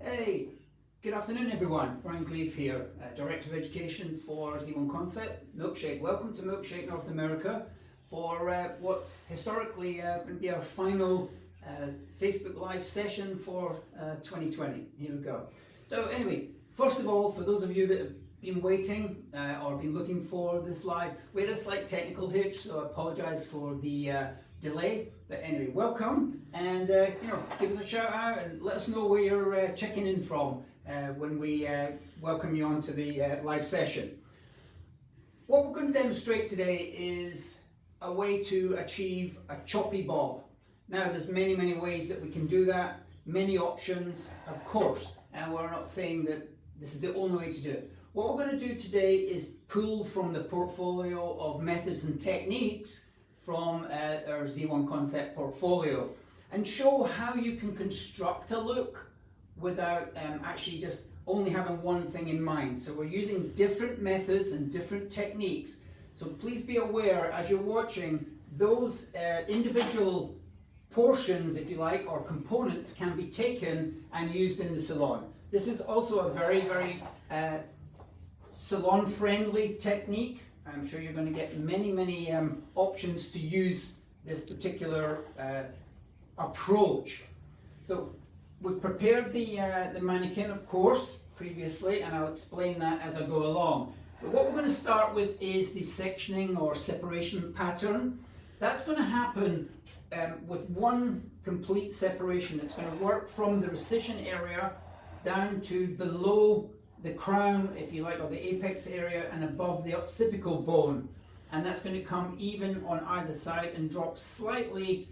Hey, good afternoon everyone. Brian Grieve here, Director of Education for Z1 Concept, Milkshake. Welcome to Milkshake North America for what's historically going to be our final Facebook Live session for 2020. Here we go. So anyway, first of all, for those of you that have been waiting or been looking for this live, we had a slight technical hitch, so I apologise for the delay. But anyway, welcome, and give us a shout out and let us know where you're checking in from when we welcome you onto the live session. What we're going to demonstrate today is a way to achieve a choppy bob. Now, there's many ways that we can do that, many options, of course, and we're not saying that this is the only way to do it. What we're going to do today is pull from the portfolio of methods and techniques from our Z1 Concept portfolio and show how you can construct a look without actually just only having one thing in mind. So we're using different methods and different techniques. So please be aware as you're watching, those individual portions, if you like, or components can be taken and used in the salon. This is also a very salon friendly technique. I'm sure you're going to get many options to use this particular approach. So we've prepared the mannequin, of course, previously, and I'll explain that as I go along. But what we're going to start with is the sectioning or separation pattern. That's going to happen with one complete separation. It's going to work from the recision area down to below the crown, if you like, or the apex area, and above the occipital bone, and that's going to come even on either side and drop slightly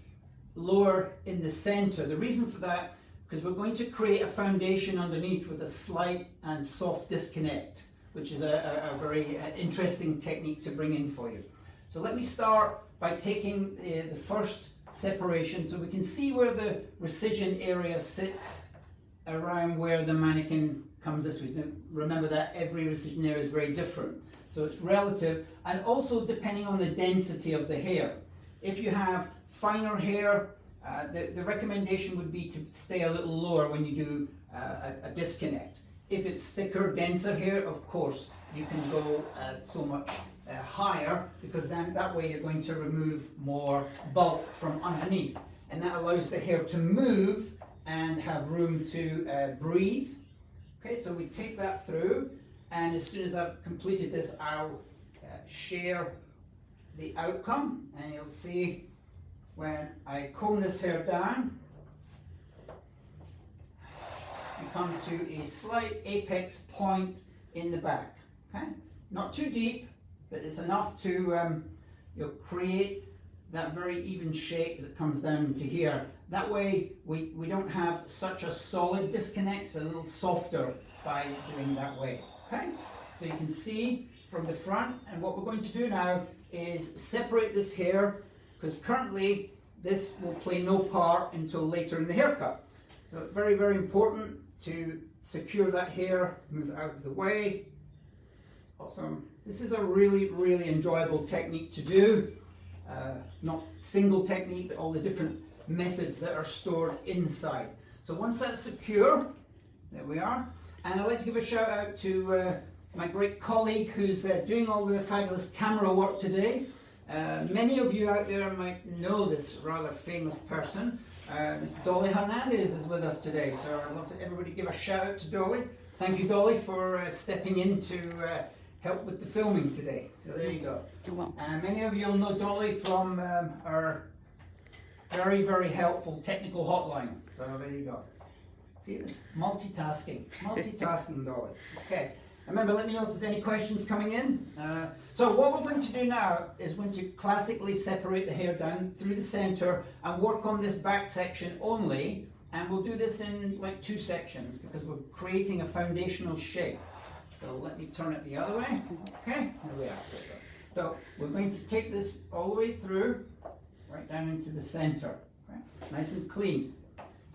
lower in the center. The reason for that, because we're going to create a foundation underneath with a slight and soft disconnect, which is a very interesting technique to bring in for you. So let me start by taking the first separation so we can see where the recision area sits around where the mannequin comes this way. Remember that every recision area is very different, so it's relative, and also depending on the density of the hair. If you have finer hair, the recommendation would be to stay a little lower when you do a disconnect. If it's thicker, denser hair, of course, you can go so much higher, because then that way you're going to remove more bulk from underneath, and that allows the hair to move and have room to breathe. Okay, so we take that through, and as soon as I've completed this, I'll share the outcome, and you'll see when I comb this hair down, you come to a slight apex point in the back. Okay, not too deep, but it's enough to create that very even shape that comes down into here. That way we don't have such a solid disconnect, it's a little softer by doing that way. Okay, so you can see from the front, and what we're going to do now is separate this hair, because currently this will play no part until later in the haircut. So very important to secure that hair, move it out of the way. Awesome. This is a really enjoyable technique to do. Not single technique, but all the different methods that are stored inside. So once that's secure, there we are. And I'd like to give a shout out to my great colleague who's doing all the fabulous camera work today. Many of you out there might know this rather famous person. Miss Dolly Hernandez is with us today, so I'd love to everybody give a shout out to Dolly. Thank you, Dolly, for stepping in to help with the filming today. So there you go. You're welcome. Many of you will know Dolly from our very helpful technical hotline. So there you go. See this? Multitasking, Dolly. Okay. Remember, let me know if there's any questions coming in. So what we're going to do now is we're going to classically separate the hair down through the center and work on this back section only. And we'll do this in like 2 sections because we're creating a foundational shape. So let me turn it the other way. Okay, there we are. So we're going to take this all the way through, right down into the center. Okay? Nice and clean.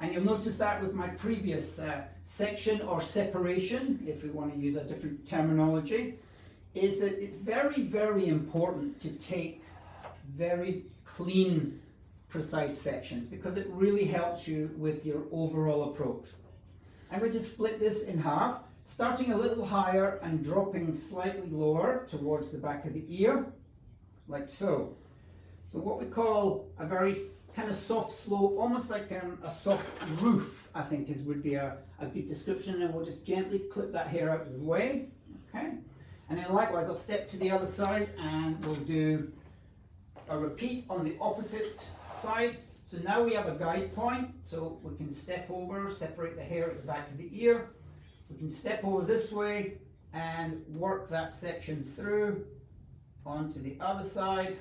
And you'll notice that with my previous section or separation, if we want to use a different terminology, is that it's very important to take very clean, precise sections, because it really helps you with your overall approach. I'm going to split this in half, starting a little higher and dropping slightly lower towards the back of the ear, like so. So what we call a very kind of soft slope, almost like a soft roof, I think would be a good description, and we'll just gently clip that hair out of the way, okay? And then likewise, I'll step to the other side and we'll do a repeat on the opposite side. So now we have a guide point, so we can step over, separate the hair at the back of the ear. We can step over this way and work that section through onto the other side.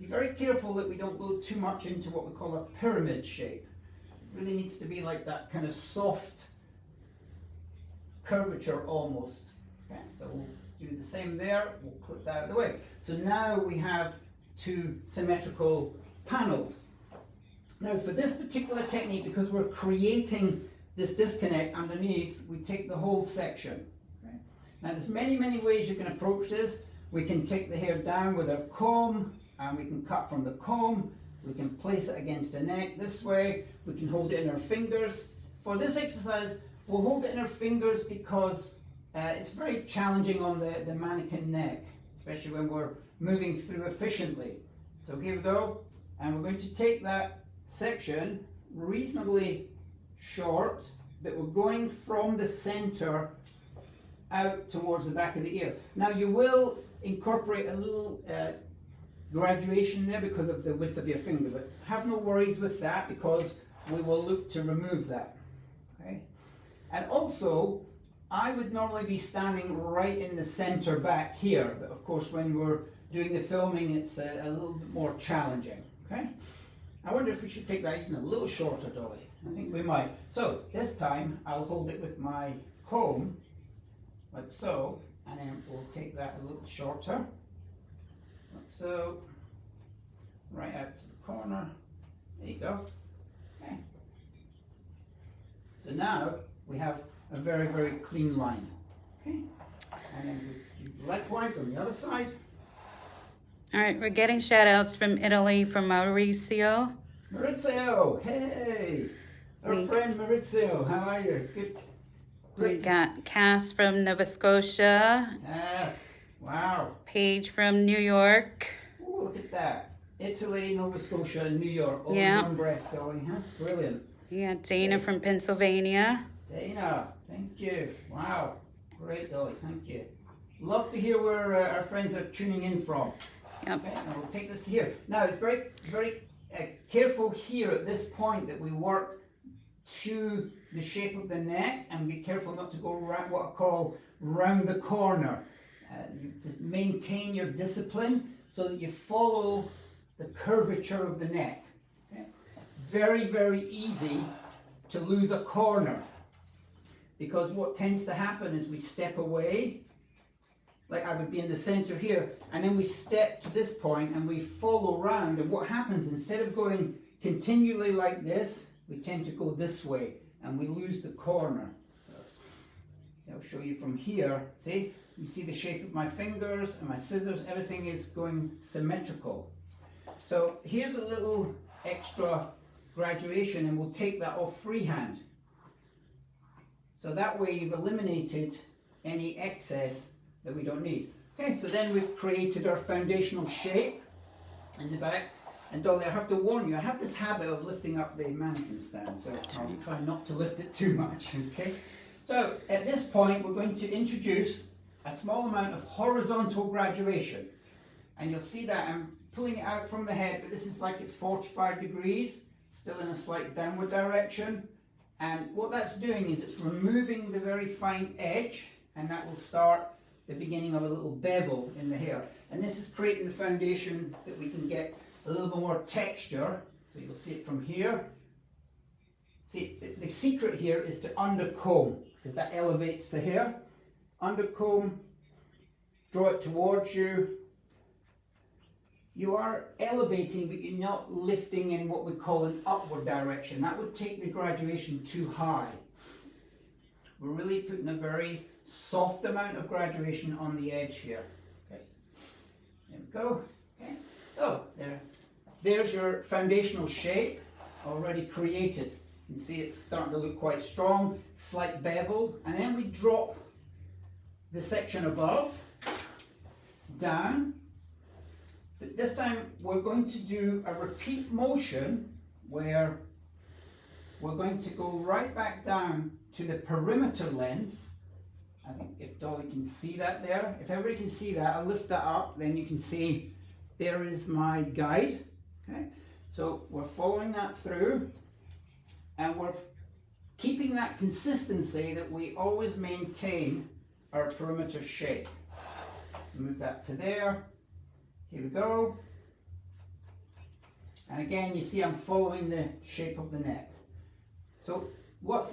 Be very careful that we don't go too much into what we call a pyramid shape. It really needs to be like that kind of soft curvature almost. Okay, so we'll do the same there, we'll clip that out of the way. So now we have two symmetrical panels. Now for this particular technique, because we're creating this disconnect underneath, we take the whole section. Okay? Now there's many ways you can approach this. We can take the hair down with our comb, and we can cut from the comb. We can place it against the neck this way. We can hold it in our fingers. For this exercise, we'll hold it in our fingers because it's very challenging on the mannequin neck, especially when we're moving through efficiently. So here we go, and we're going to take that section reasonably short, but we're going from the center out towards the back of the ear. Now you will incorporate a little graduation there because of the width of your finger, but have no worries with that because we will look to remove that. Okay? And also, I would normally be standing right in the center back here, but of course when we're doing the filming it's a little bit more challenging. Okay? I wonder if we should take that even a little shorter, Dolly. I think we might. So this time I'll hold it with my comb, like so, and then we'll take that a little shorter, like so, right out to the corner. There you go. Okay. So now we have a very clean line. Okay. And then we do likewise on the other side. All right, we're getting shout outs from Italy from Maurizio. Maurizio, hey! Our friend Maurizio, how are you? Good. Great. We got Cass from Nova Scotia. Yes, wow. Paige from New York. Oh, look at that. Italy, Nova Scotia, and New York, all Yeah. in one breath, Dolly, huh? Brilliant. We got Dana from Pennsylvania. Dana, thank you. Wow, great, Dolly, thank you. Love to hear where our friends are tuning in from. Yep. Okay, and we'll take this here. Now, it's very careful here at this point that we work to the shape of the neck, and be careful not to go around what I call round the corner. You just maintain your discipline so that you follow the curvature of the neck. Okay? It's very easy to lose a corner, because what tends to happen is we step away, like I would be in the center here, and then we step to this point and we follow round, and what happens, instead of going continually like this, we tend to go this way and we lose the corner. So I'll show you from here. See, you see the shape of my fingers and my scissors, everything is going symmetrical. So here's a little extra graduation, and we'll take that off freehand. So that way you've eliminated any excess that we don't need. Okay, so then we've created our foundational shape in the back. And Dolly, I have to warn you, I have this habit of lifting up the mannequin stand, so I'll try not to lift it too much, okay? So at this point, we're going to introduce a small amount of horizontal graduation. And you'll see that I'm pulling it out from the head, but this is like at 45 degrees, still in a slight downward direction. And what that's doing is it's removing the very fine edge, and that will start the beginning of a little bevel in the hair. And this is creating the foundation that we can get a little bit more texture. So you'll see it from here. See, the secret here is to undercomb, because that elevates the hair. Undercomb, draw it towards you. You are elevating, but you're not lifting in what we call an upward direction. That would take the graduation too high. We're really putting a very soft amount of graduation on the edge here. Okay, there we go. Okay, so there's your foundational shape already created. You can see it's starting to look quite strong, slight bevel, and then we drop the section above, down. But this time we're going to do a repeat motion where we're going to go right back down to the perimeter length. I think if Dolly can see that there, if everybody can see that, I'll lift that up, then you can see there is my guide. Okay, so we're following that through and we're keeping that consistency that we always maintain our perimeter shape. Move that to there. Here we go. And again, you see I'm following the shape of the neck. So what is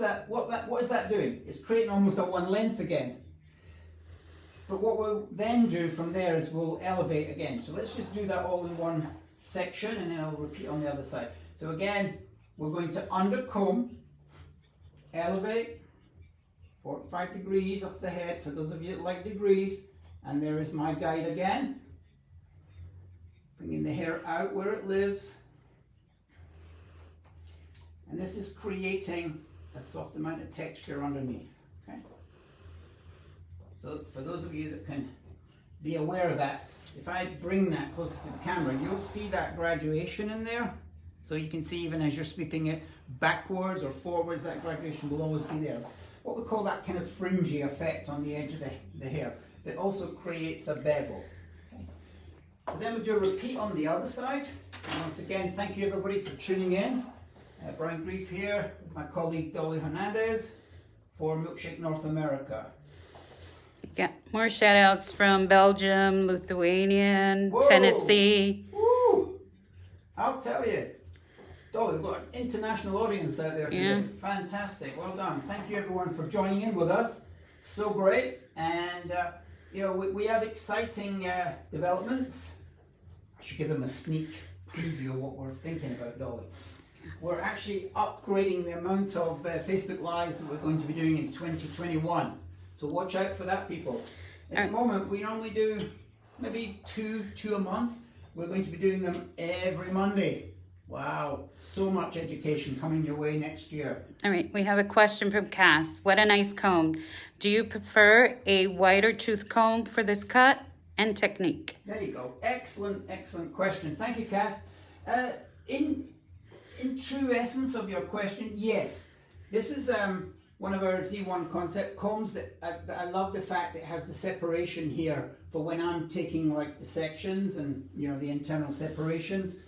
that doing? It's creating almost a one length again. But what we'll then do from there is we'll elevate again. So let's just do that all in one section and then I'll repeat on the other side. So again, we're going to undercomb, elevate, 45 degrees off the head for those of you that like degrees. And there is my guide again. Bringing the hair out where it lives. And this is creating a soft amount of texture underneath. Okay? So for those of you that can be aware of that, if I bring that closer to the camera, you'll see that graduation in there. So you can see even as you're sweeping it backwards or forwards, that graduation will always be there. What we call that kind of fringy effect on the edge of the hair. It also creates a bevel. Okay. So then we do a repeat on the other side. And once again, thank you everybody for tuning in. Brian Grief here with my colleague Dolly Hernandez for Milkshake North America. Got more shout outs from Belgium, Lithuanian, Whoa. Tennessee. Woo! I'll tell you, Dolly, we've got an international audience out there today. Yeah. Fantastic, well done. Thank you everyone for joining in with us. So great. And you know, we have exciting developments. I should give them a sneak preview of what we're thinking about, Dolly. We're actually upgrading the amount of Facebook Lives that we're going to be doing in 2021. So watch out for that, people. At the moment, we normally do maybe two a month. We're going to be doing them every Monday. Wow, so much education coming your way next year. All right, we have a question from Cass. What a nice comb. Do you prefer a wider tooth comb for this cut and technique? There you go. Excellent, excellent question. Thank you, Cass. In true essence of your question, yes. This is one of our Z1 concept combs that I love the fact that it has the separation here for when I'm taking like the sections and you know the internal separations.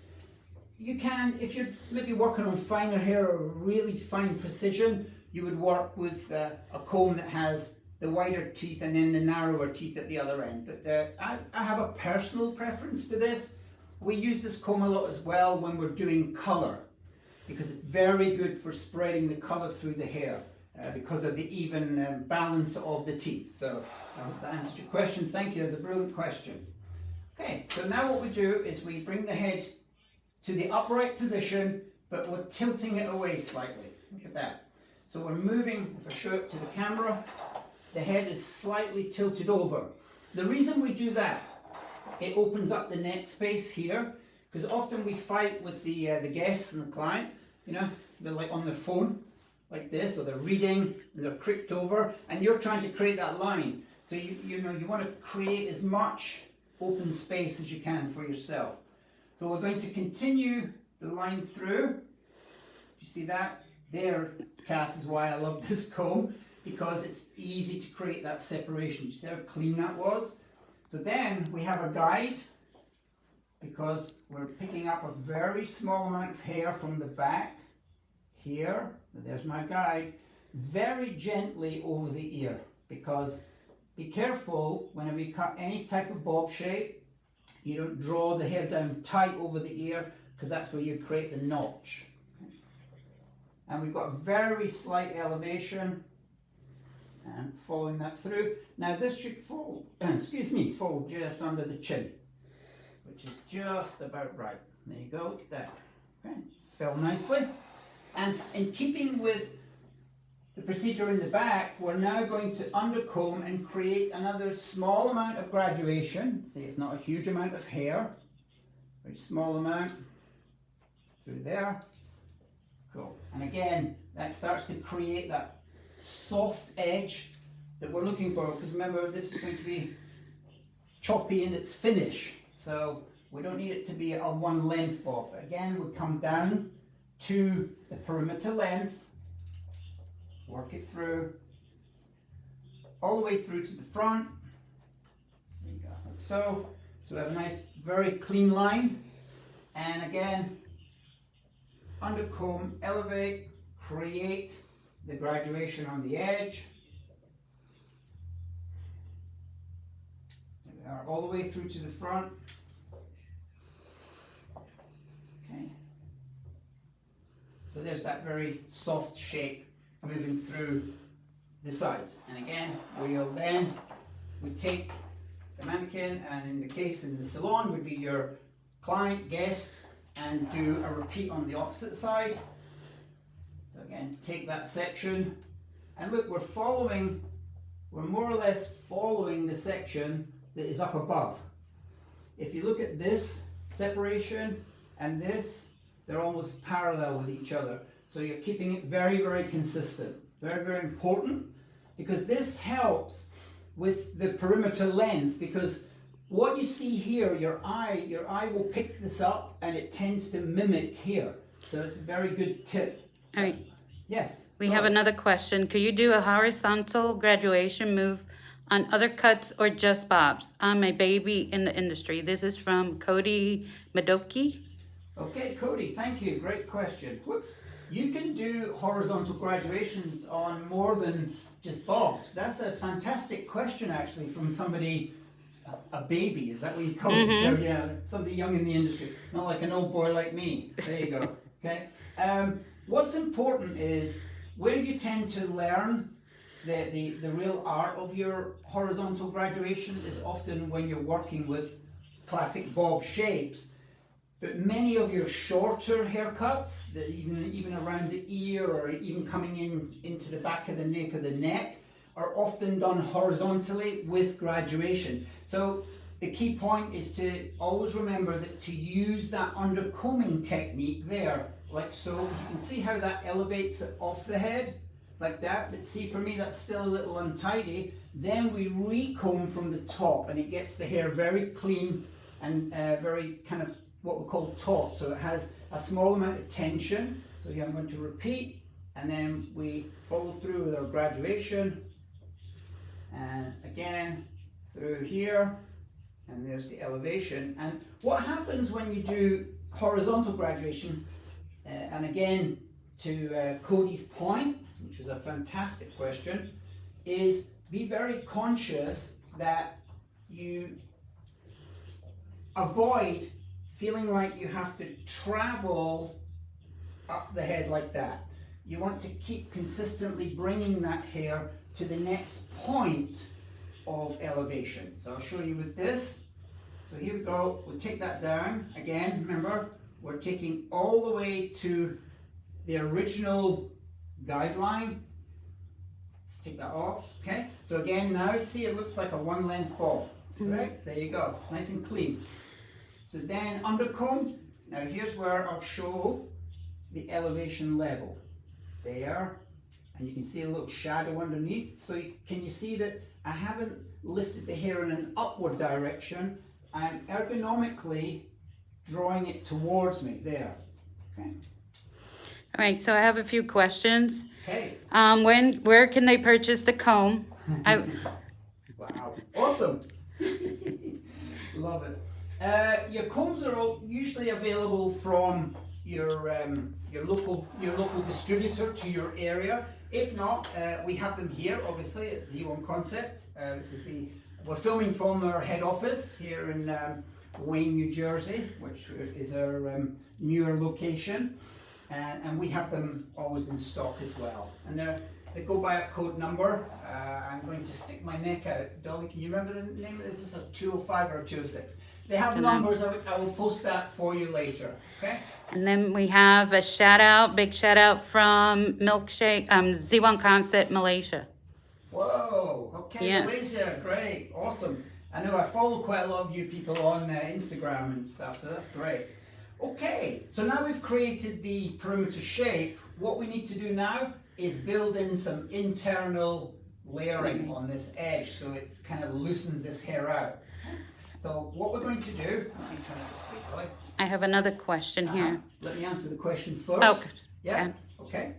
You can, if you're maybe working on finer hair or really fine precision, you would work with a comb that has the wider teeth and then the narrower teeth at the other end. But I have a personal preference to this. We use this comb a lot as well when we're doing colour, because it's very good for spreading the colour through the hair because of the even balance of the teeth. So I hope that answers your question. Thank you, that's a brilliant question. Okay, so now what we do is we bring the head to the upright position, but we're tilting it away slightly. Look at that. So we're moving, if I show it to the camera, the head is slightly tilted over. The reason we do that, it opens up the neck space here, because often we fight with the guests and the clients, you know, they're like on their phone, like this, or they're reading, and they're cricked over, and you're trying to create that line. So you know, you want to create as much open space as you can for yourself. So we're going to continue the line through. You see that? There, Cass, is why I love this comb, because it's easy to create that separation. You see how clean that was? So then we have a guide, because we're picking up a very small amount of hair from the back here. There's my guide. Very gently over the ear, because be careful whenever you cut any type of bob shape, you don't draw the hair down tight over the ear, because that's where you create the notch. Okay. And we've got a very slight elevation, and following that through. Now this should fall, fall just under the chin, which is just about right. There you go, look at that. Okay, fell nicely. And in keeping with the procedure in the back, we're now going to undercomb and create another small amount of graduation. See, it's not a huge amount of hair, very small amount through there. Cool. And again, that starts to create that soft edge that we're looking for, because remember, this is going to be choppy in its finish. So we don't need it to be a one length bob. Again, we come down to the perimeter length, work it through, all the way through to the front. There you go, like so. So we have a nice, very clean line. And again, undercomb, elevate, create the graduation on the edge. There we are, all the way through to the front. Okay. So there's that very soft shape moving through the sides. And again, we take the mannequin, and in the case in the salon would be your client, guest, and do a repeat on the opposite side. So again, take that section, and look, we're more or less following the section that is up above. If you look at this separation and this, they're almost parallel with each other. So you're keeping it very, very consistent. Very, very important, because this helps with the perimeter length, because what you see here, your eye will pick this up and it tends to mimic here. So it's a very good tip. All right. Yes. We have another question. Could you do a horizontal graduation move on other cuts or just bobs? I'm a baby in the industry. This is from Cody Madoki. Okay, Cody, thank you. Great question. Whoops. You can do horizontal graduations on more than just bobs. That's a fantastic question, actually, from somebody, a baby, is that what you call it? So yeah, somebody young in the industry, not like an old boy like me. There you go. Okay. What's important is where you tend to learn the real art of your horizontal graduation is often when you're working with classic bob shapes. But many of your shorter haircuts, that even around the ear or even coming into the back of the nape of the neck, are often done horizontally with graduation. So the key point is to always remember that to use that undercombing technique there, like so. You can see how that elevates it off the head, like that. But see, for me, that's still a little untidy. Then we recomb from the top, and it gets the hair very clean and very kind of what we call taut, so it has a small amount of tension. So here I'm going to repeat, and then we follow through with our graduation, and again through here, and there's the elevation. And what happens when you do horizontal graduation, and again to Cody's point, which was a fantastic question, is be very conscious that you avoid feeling like you have to travel up the head like that. You want to keep consistently bringing that hair to the next point of elevation. So I'll show you with this. So here we go, we'll take that down. Again, remember, we're taking all the way to the original guideline. Let's take that off, okay? So again, now see, it looks like a one length bob, right? There you go, nice and clean. So then undercomb, now here's where I'll show the elevation level. There, and you can see a little shadow underneath. So can you see that I haven't lifted the hair in an upward direction? I'm ergonomically drawing it towards me, there, okay? All right, so I have a few questions. Okay. Where can they purchase the comb? Wow, awesome. Love it. Your combs are usually available from your local distributor to your area. If not, we have them here, obviously, at Z1 Concept. We're filming from our head office here in Wayne, New Jersey, which is our newer location, and we have them always in stock as well. And they go by a code number. I'm going to stick my neck out. Dolly, can you remember the name of this? Is this a 205 or a 206? They have numbers. I will post that for you later. Okay. And then we have a shout out, big shout out from Z1 Concept Malaysia. Whoa. Okay. Yes. Malaysia, great, awesome. I know I follow quite a lot of you people on Instagram and stuff, so that's great. Okay. So now we've created the perimeter shape. what we need to do now is build in some internal layering on this edge so it kind of loosens this hair out. So what we're going to do, let me turn it this way, Dolly. I have another question here. Let me answer the question first. Oh, Yeah, okay.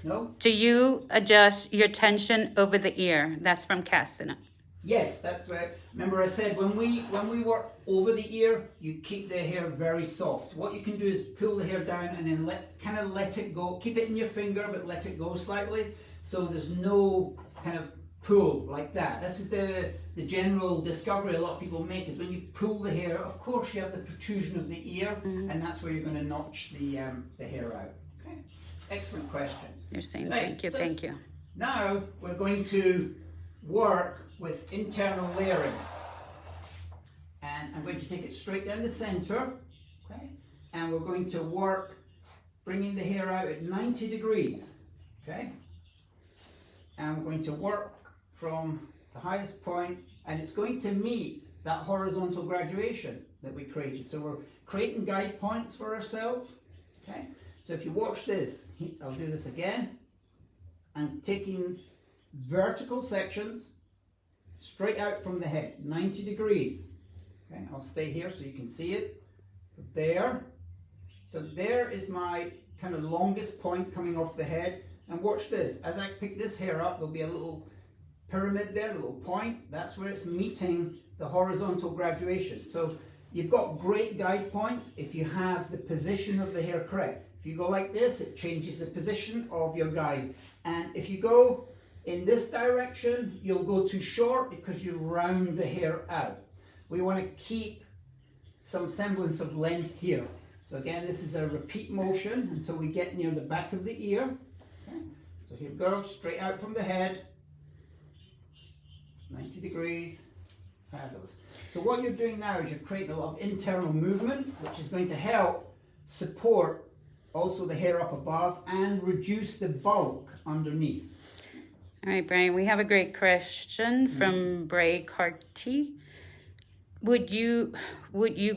No? Do you adjust your tension over the ear? That's from Cassina. Yes, that's right. Remember I said when we work over the ear, you keep the hair very soft. What you can do is pull the hair down and then let it go. Keep it in your finger, but let it go slightly, so there's no kind of pull like that. This is the general discovery a lot of people make, is when you pull the hair, of course you have the protrusion of the ear, and that's where you're going to notch the hair out. Okay, excellent question. You're saying Right, thank you, so thank you. Now we're going to work with internal layering, and I'm going to take it straight down the center, okay, and we're going to work bringing the hair out at 90 degrees, okay, and we're going to work from the highest point, and it's going to meet that horizontal graduation that we created. So we're creating guide points for ourselves, okay. So if you watch this, I'll do this again. I'm taking vertical sections straight out from the head, 90 degrees. Okay, I'll stay here so you can see it. There. So there is my kind of longest point coming off the head. And watch this. As I pick this hair up, there'll be a little pyramid there, a little point. That's where it's meeting the horizontal graduation. So you've got great guide points if you have the position of the hair correct. If you go like this, it changes the position of your guide. And if you go in this direction, you'll go too short because you round the hair out. We want to keep some semblance of length here. So again, this is a repeat motion until we get near the back of the ear. Okay. So here we go, straight out from the head, 90 degrees, fabulous. So what you're doing now is you're creating a lot of internal movement, which is going to help support also the hair up above and reduce the bulk underneath. All right, Brian, we have a great question from Bray Carty. Would you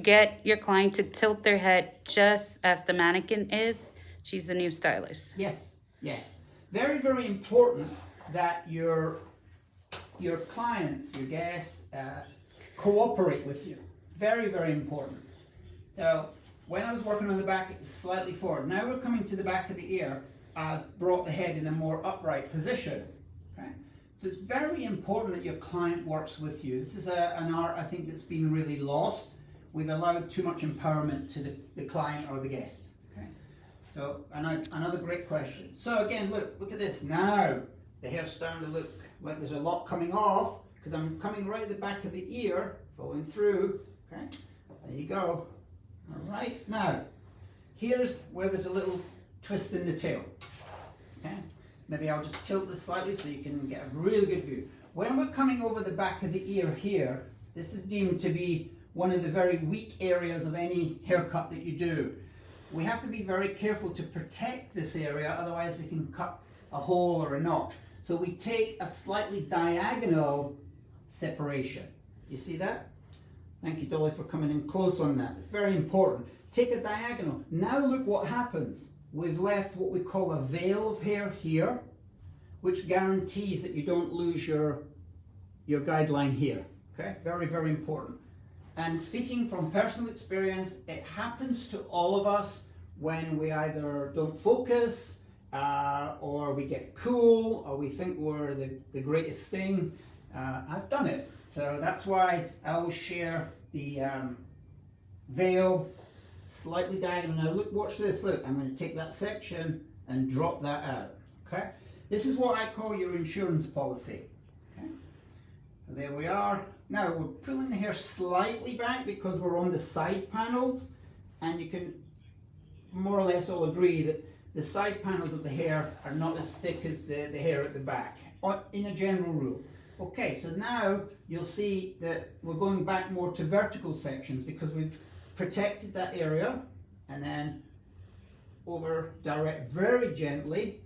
get your client to tilt their head just as the mannequin is? She's the new stylist. Yes, yes. Very, very important that your clients, your guests, cooperate with you. Very, very important. So when I was working on the back, it was slightly forward. Now we're coming to the back of the ear. I've brought the head in a more upright position. Okay? So it's very important that your client works with you. This is an art I think that's been really lost. We've allowed too much empowerment to the client or the guest. Okay? So another great question. So again, look at this. Now the hair's starting to look like there's a lot coming off because I'm coming right at the back of the ear, following through. Okay? There you go. All right, now, here's where there's a little twist in the tail. Okay, maybe I'll just tilt this slightly so you can get a really good view. When we're coming over the back of the ear here, this is deemed to be one of the very weak areas of any haircut that you do. We have to be very careful to protect this area, otherwise we can cut a hole or a notch. So we take a slightly diagonal separation. You see that? Thank you, Dolly, for coming in close on that. It's very important. Take a diagonal. Now look what happens. We've left what we call a veil of hair here, which guarantees that you don't lose your guideline here. Okay, very, very important. And speaking from personal experience, it happens to all of us when we either don't focus, or we get cool, or we think we're the greatest thing. I've done it. So that's why I always share the veil slightly diagonal. Now look, watch this, look, I'm going to take that section and drop that out, okay? This is what I call your insurance policy, okay? There we are. Now we're pulling the hair slightly back because we're on the side panels, and you can more or less all agree that the side panels of the hair are not as thick as the hair at the back, in a general rule. Okay, so now you'll see that we're going back more to vertical sections because we've protected that area, and then over direct very gently.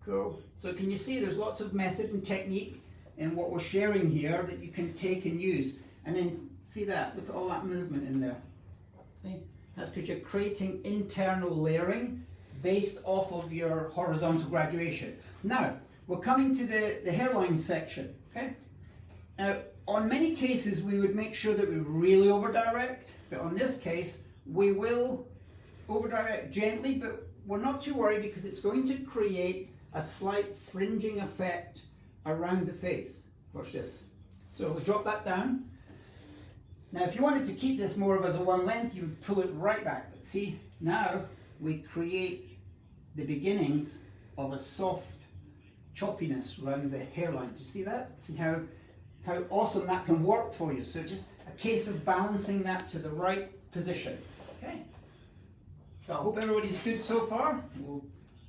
Cool. So can you see there's lots of method and technique in what we're sharing here that you can take and use. And then see that, look at all that movement in there. See? That's because you're creating internal layering based off of your horizontal graduation. Now, we're coming to the hairline section, okay? Now, on many cases, we would make sure that we really over-direct, but on this case, we will over-direct gently, but we're not too worried because it's going to create a slight fringing effect around the face. Watch this. So we drop that down. Now, if you wanted to keep this more of as a one length, you would pull it right back. But see, now we create the beginnings of a soft choppiness around the hairline. Do you see that? See how awesome that can work for you. So just a case of balancing that to the right position. Okay. So I hope everybody's good so far.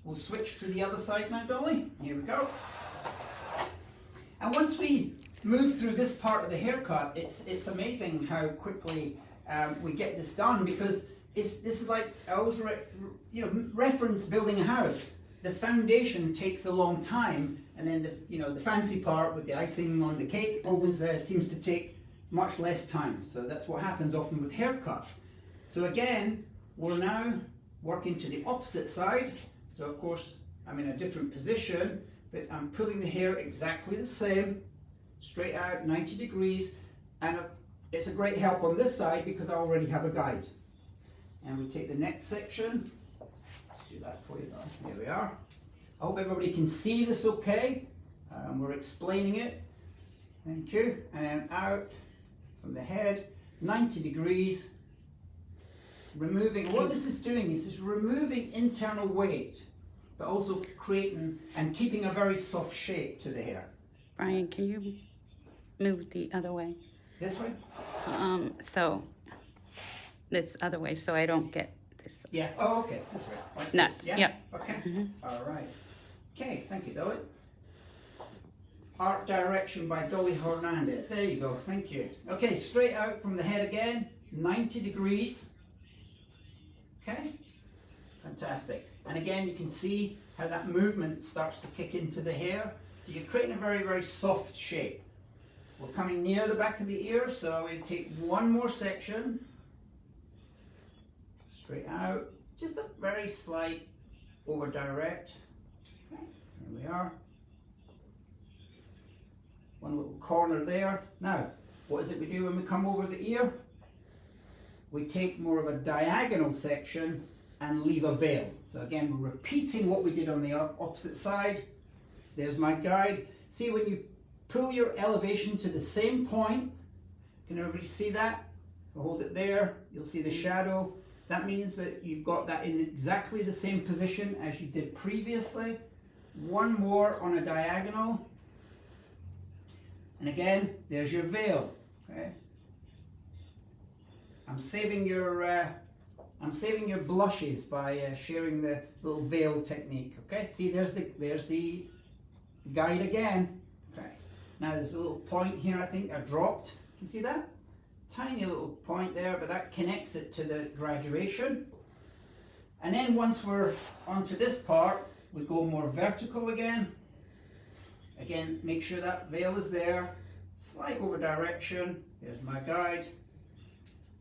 We'll switch to the other side now, Dolly. Here we go. And once we move through this part of the haircut, it's amazing how quickly we get this done, because this is like, I always reference building a house. The foundation takes a long time, and then the fancy part with the icing on the cake always seems to take much less time. So that's what happens often with haircuts. So again, we're now working to the opposite side. So of course I'm in a different position, but I'm pulling the hair exactly the same, straight out 90 degrees, and it's a great help on this side because I already have a guide. And we take the next section. Let's do that for you though. Here we are. I hope everybody can see this okay. We're explaining it. Thank you. And then out from the head, 90 degrees. Removing, what this is doing is it's removing internal weight, but also creating and keeping a very soft shape to the hair. Brian, can you move the other way? This way? So this other way, so I don't get this. Yeah. Oh, okay. This way. Like Nuts. this, yeah. Yep. Okay. All right. Okay. Thank you, Dolly. Art direction by Dolly Hernandez. There you go. Thank you. Okay. Straight out from the head again. 90 degrees. Okay. Fantastic. And again, you can see how that movement starts to kick into the hair. So you're creating a very, very soft shape. We're coming near the back of the ear, so we take one more section. Straight out. Just a very slight over direct. Okay, here we are. One little corner there. Now, what is it we do when we come over the ear? We take more of a diagonal section and leave a veil. So again, we're repeating what we did on the opposite side. There's my guide. See, when you pull your elevation to the same point, can everybody see that? I'll hold it there, you'll see the shadow. That means that you've got that in exactly the same position as you did previously. One more on a diagonal. And again, there's your veil. Okay. I'm saving your blushes by sharing the little veil technique. Okay, see, there's the guide again. Okay, now there's a little point here. I think I dropped. Can you see that? Tiny little point there, but that connects it to the graduation. And then once we're onto this part, we go more vertical again. Again, make sure that veil is there. Slight over direction. There's my guide.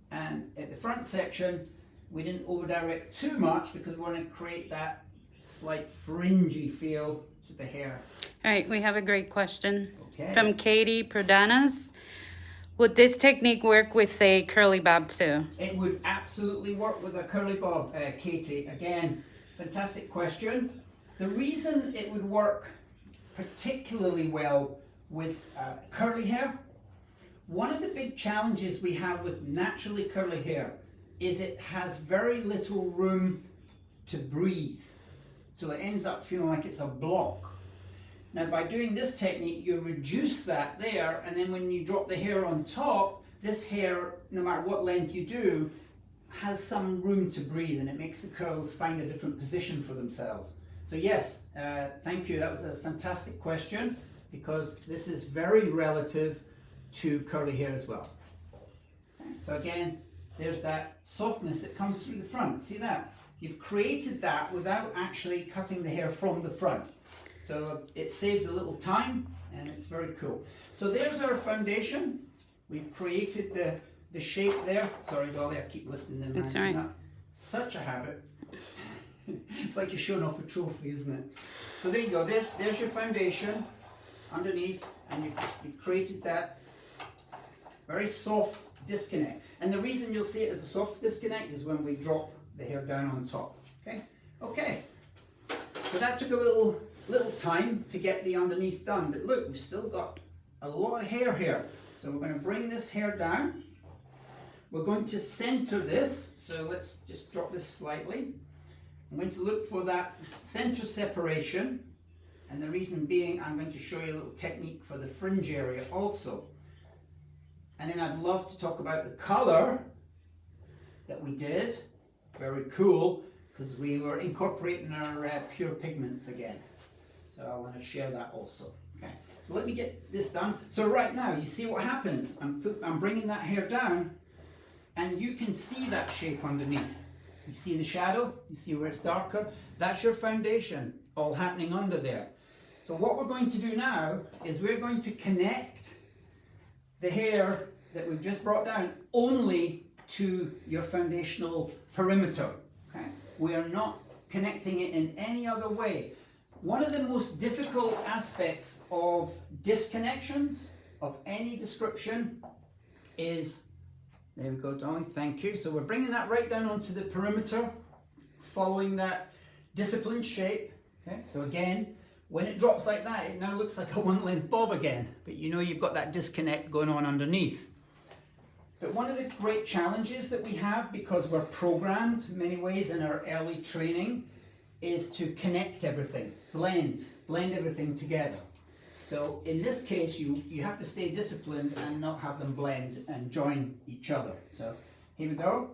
And at the front section, we didn't over direct too much because we want to create that slight fringy feel to the hair. All right, we have a great question Okay. from Katie Prodanas. Would this technique work with a curly bob too? It would absolutely work with a curly bob, Katie. Again, fantastic question. The reason it would work particularly well with curly hair, one of the big challenges we have with naturally curly hair is it has very little room to breathe. So it ends up feeling like it's a block. Now by doing this technique, you reduce that there, and then when you drop the hair on top, this hair, no matter what length you do, has some room to breathe, and it makes the curls find a different position for themselves. So yes, thank you. That was a fantastic question, because this is very relative to curly hair as well. Okay, so again, there's that softness that comes through the front. See that? You've created that without actually cutting the hair from the front. So it saves a little time, and it's very cool. So there's our foundation. We've created the shape there. Sorry, Dolly, I keep lifting them. That's all right. Such a habit. It's like you're showing off a trophy, isn't it? So there you go, there's your foundation underneath, and you've created that very soft disconnect. And the reason you'll see it as a soft disconnect is when we drop the hair down on top. Okay. So that took a little time to get the underneath done, but look, we've still got a lot of hair here. So we're going to bring this hair down. We're going to center this, so let's just drop this slightly. I'm going to look for that center separation, and the reason being I'm going to show you a little technique for the fringe area also. And then I'd love to talk about the color that we did. Very cool, because we were incorporating our pure pigments again. So I want to share that also. Okay, so let me get this done. So right now, you see what happens. I'm bringing that hair down, and you can see that shape underneath. You see the shadow? You see where it's darker? That's your foundation, all happening under there. So what we're going to do now is we're going to connect the hair that we've just brought down only to your foundational perimeter. Okay? We are not connecting it in any other way. One of the most difficult aspects of disconnections of any description is, there we go, darling, thank you. So we're bringing that right down onto the perimeter, following that disciplined shape. Okay? So again, when it drops like that, it now looks like a one-length bob again, but you know you've got that disconnect going on underneath. But one of the great challenges that we have, because we're programmed in many ways in our early training, is to connect everything, blend everything together. So in this case, you have to stay disciplined and not have them blend and join each other. So here we go.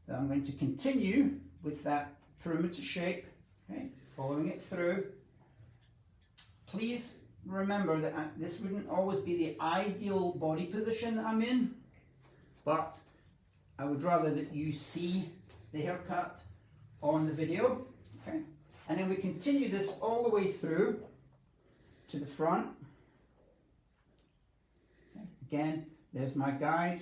So I'm going to continue with that perimeter shape, okay, following it through. Please remember that this wouldn't always be the ideal body position that I'm in, but I would rather that you see the haircut on the video. Okay, and then we continue this all the way through to the front. Okay. Again, there's my guide,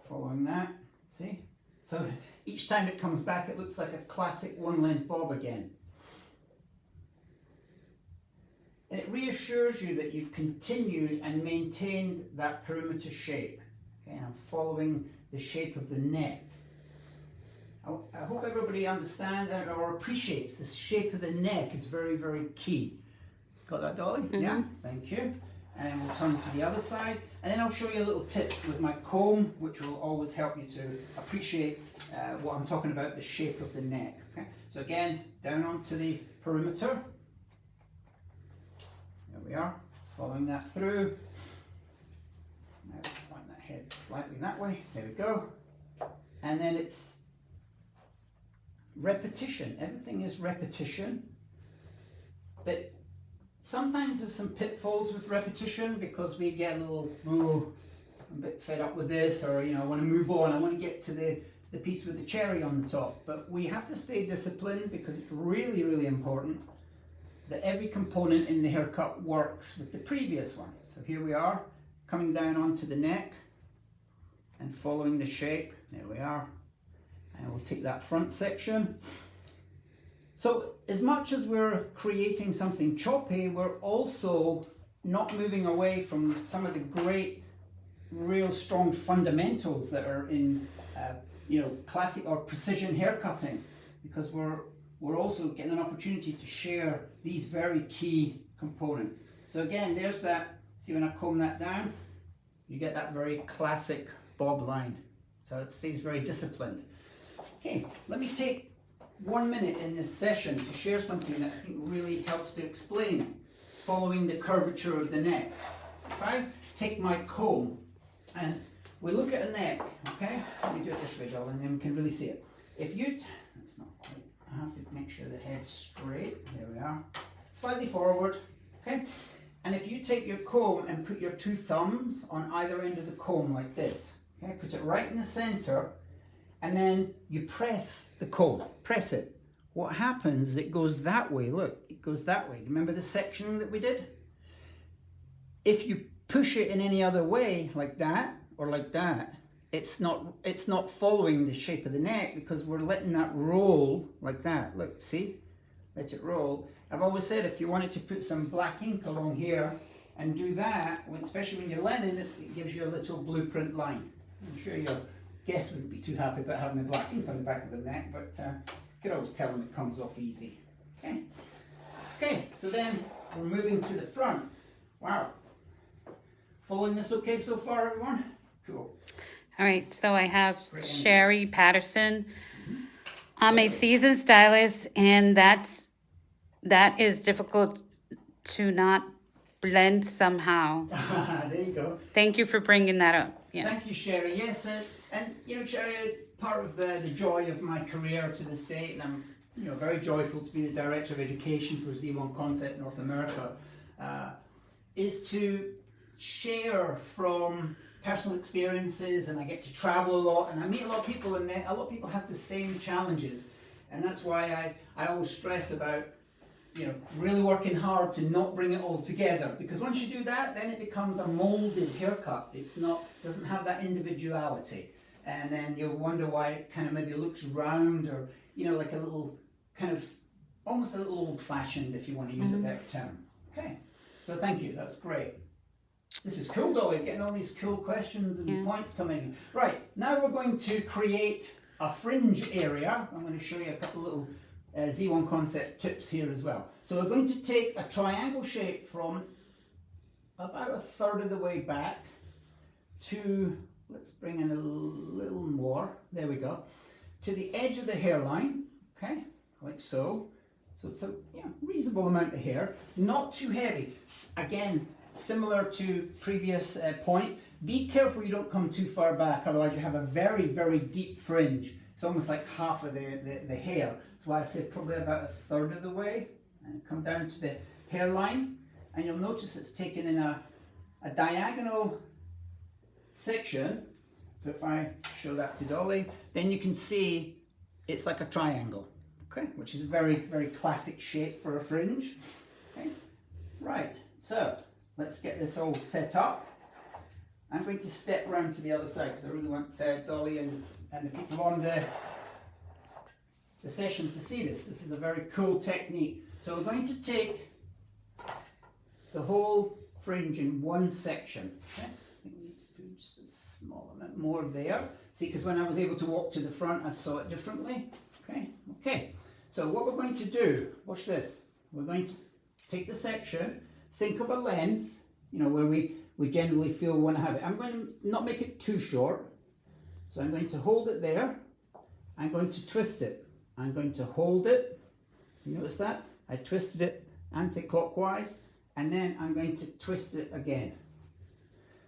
following that, see? So each time it comes back, it looks like a classic one-length bob again. And it reassures you that you've continued and maintained that perimeter shape. Okay, I'm following the shape of the neck. I hope everybody understands or appreciates the shape of the neck is very, very key. Got that, Dolly? Mm-hmm. Yeah, thank you. And we'll turn to the other side. And then I'll show you a little tip with my comb, which will always help you to appreciate what I'm talking about, the shape of the neck. Okay? So again, down onto the perimeter. There we are, following that through. Now point that head slightly that way. There we go. And then it's repetition. Everything is repetition. But sometimes there's some pitfalls with repetition because we get a little, oh, I'm a bit fed up with this, or I want to move on. I want to get to the piece with the cherry on the top. But we have to stay disciplined because it's really, really important that every component in the haircut works with the previous one. So here we are, coming down onto the neck and following the shape. There we are. And we'll take that front section. So as much as we're creating something choppy, we're also not moving away from some of the great, real strong fundamentals that are in classic or precision haircutting, because we're also getting an opportunity to share these very key components. So again, there's that, see when I comb that down, you get that very classic bob line. So it stays very disciplined. Okay, let me take 1 minute in this session to share something that I think really helps to explain following the curvature of the neck. If I take my comb and we look at a neck, okay? Let me do it this way, darling, and then we can really see it. If you, it's not quite, I have to make sure the head's straight. There we are. Slightly forward, okay? And if you take your comb and put your two thumbs on either end of the comb like this, okay? Put it right in the center, and then you press the comb, press it. What happens is it goes that way, look, it goes that way. Remember the sectioning that we did? If you push it in any other way, like that, or like that, it's not following the shape of the neck because we're letting that roll like that. Look, see? Let it roll. I've always said if you wanted to put some black ink along here and do that, especially when you're learning it, it gives you a little blueprint line. I'm sure your guest wouldn't be too happy about having the black ink on the back of the neck, but you could always tell them it comes off easy. Okay. Okay, so then we're moving to the front. Wow. Following this okay so far, everyone? Cool. All right, so I have Sherry Patterson. I'm a seasoned stylist, and that is difficult to not blend somehow. There you go. Thank you for bringing that up. Yeah. Thank you, Sherry. Yes, and you know, Sherry, part of the joy of my career to this date, and I'm very joyful to be the Director of Education for Z1 Concept North America, is to share from personal experiences, and I get to travel a lot, and I meet a lot of people, and a lot of people have the same challenges, and that's why I always stress about really working hard to not bring it all together, because once you do that, then it becomes a molded haircut. Doesn't have that individuality, and then you'll wonder why it kind of maybe looks round, or like a little kind of almost a little old-fashioned, if you want to use a better term. Okay, so thank you. That's great. This is cool, Dolly, getting all these cool questions and points coming in. Right, now we're going to create a fringe area. I'm going to show you a couple little Z1 Concept tips here as well. So we're going to take a triangle shape from about a third of the way back to, let's bring in a little more, there we go, to the edge of the hairline, okay, like so. So it's a reasonable amount of hair, not too heavy. Again, similar to previous points, be careful you don't come too far back, otherwise you have a very, very deep fringe. It's almost like half of the hair. That's why I say probably about a third of the way. And come down to the hairline, and you'll notice it's taken in a diagonal section. So if I show that to Dolly, then you can see it's like a triangle, okay, which is a very, very classic shape for a fringe. Okay, right, so let's get this all set up. I'm going to step around to the other side because I really want Dolly and the people on the session to see this. This is a very cool technique. So we're going to take the whole fringe in one section. Okay? I think we need to do just a small amount more there. See, because when I was able to walk to the front, I saw it differently. Okay, okay. So what we're going to do, watch this. We're going to take the section, think of a length, where we generally feel we want to have it. I'm going to not make it too short. So I'm going to hold it there. I'm going to twist it. I'm going to hold it. You notice that? I twisted it anti-clockwise, and then I'm going to twist it again.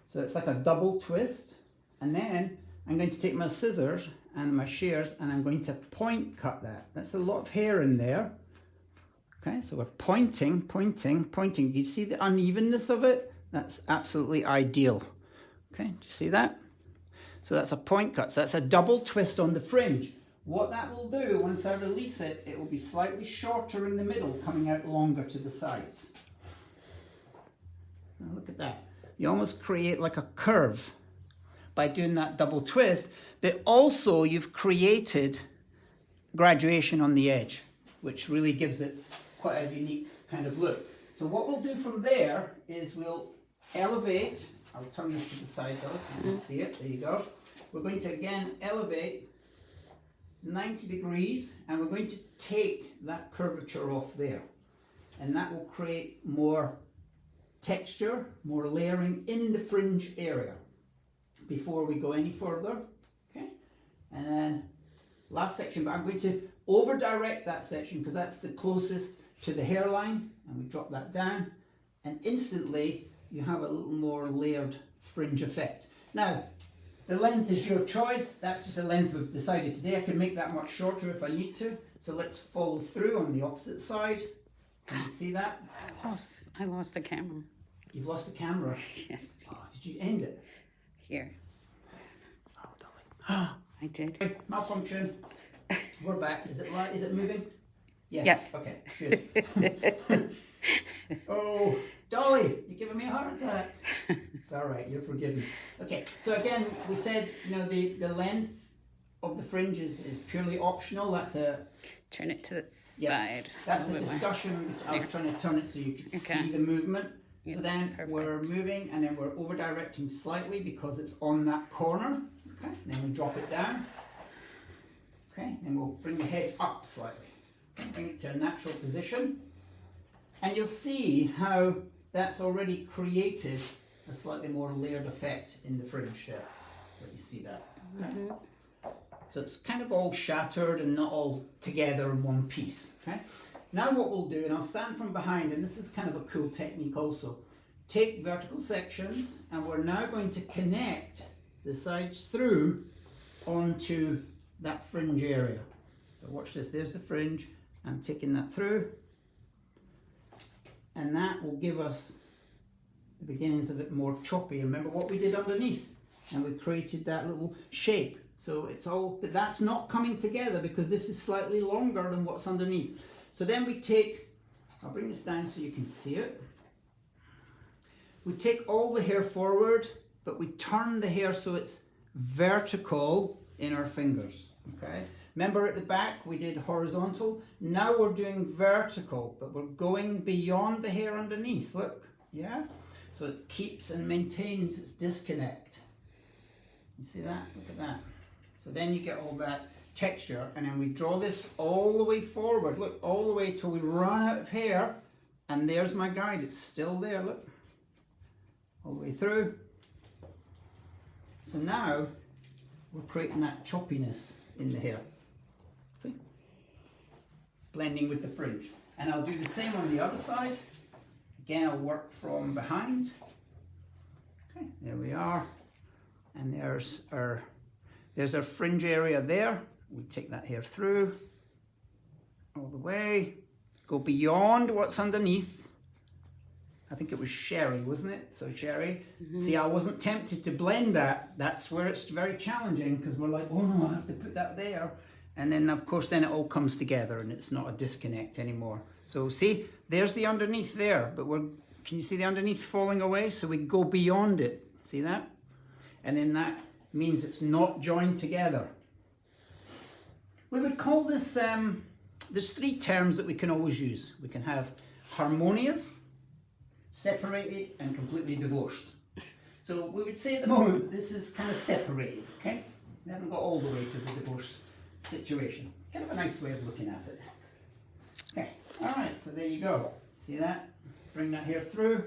So it's like a double twist, and then I'm going to take my scissors and my shears, and I'm going to point cut that. That's a lot of hair in there. Okay, so we're pointing, pointing, pointing. You see the unevenness of it? That's absolutely ideal. Okay, do you see that? So that's a point cut. So that's a double twist on the fringe. What that will do, once I release it, it will be slightly shorter in the middle, coming out longer to the sides. Now look at that. You almost create like a curve by doing that double twist, but also you've created graduation on the edge, which really gives it quite a unique kind of look. So what we'll do from there is we'll elevate. I'll turn this to the side though so you can see it. There you go. We're going to again elevate 90 degrees, and we're going to take that curvature off there, and that will create more texture, more layering in the fringe area before we go any further. Okay, and then last section, but I'm going to over direct that section because that's the closest to the hairline, and we drop that down, and instantly you have a little more layered fringe effect. Now the length is your choice. That's just the length we've decided today. I can make that much shorter if I need to. So let's follow through on the opposite side. Can you see that? I lost the camera. You've lost the camera? Yes. Oh, did you end it? Here. Oh, darling. I did. Okay, malfunction. We're back. Is it right? Is it moving? Yes. Okay, good. Oh, Dolly, you're giving me a heart attack. It's all right, you're forgiven. Okay, so again, we said, you know, the length of the fringes is purely optional. That's a... Turn it to the side. That's a discussion. I was trying to turn it so you could see the movement. So then we're moving and then we're over directing slightly because it's on that corner. Okay, and then we drop it down. Okay, and we'll bring the head up slightly. Okay, bring it to a natural position. And you'll see how that's already created a slightly more layered effect in the fringe there. Let you see that. Okay. So it's kind of all shattered and not all together in one piece. Okay. Now what we'll do, and I'll stand from behind, and this is kind of a cool technique also. Take vertical sections, and we're now going to connect the sides through onto that fringe area. So watch this, there's the fringe. I'm taking that through. And that will give us the beginnings of it more choppy. Remember what we did underneath? And we created that little shape. So it's all, but that's not coming together because this is slightly longer than what's underneath. So then we take, I'll bring this down so you can see it. We take all the hair forward, but we turn the hair so it's vertical in our fingers, okay? Remember at the back we did horizontal, now we're doing vertical, but we're going beyond the hair underneath, look, yeah? So it keeps and maintains its disconnect. You see that? Look at that. So then you get all that texture, and then we draw this all the way forward, look, all the way till we run out of hair, and there's my guide, it's still there, look, all the way through. So now we're creating that choppiness in the hair, see, blending with the fringe. And I'll do the same on the other side. Again, I'll work from behind. Okay, there we are, and there's our fringe area there. We take that hair through, all the way, go beyond what's underneath. I think it was Sherry, wasn't it? So Sherry, see, I wasn't tempted to blend that. That's where it's very challenging because we're like, oh no, I have to put that there. And then of course, then it all comes together and it's not a disconnect anymore. So see, there's the underneath there, but can you see the underneath falling away? So we go beyond it, see that? And then that means it's not joined together. We would call this, there's three terms that we can always use. We can have harmonious, separated, and completely divorced. So we would say at the moment, this is kind of separated, okay? We haven't got all the way to the divorce situation. Kind of a nice way of looking at it. Okay, all right, so there you go. See that? Bring that hair through.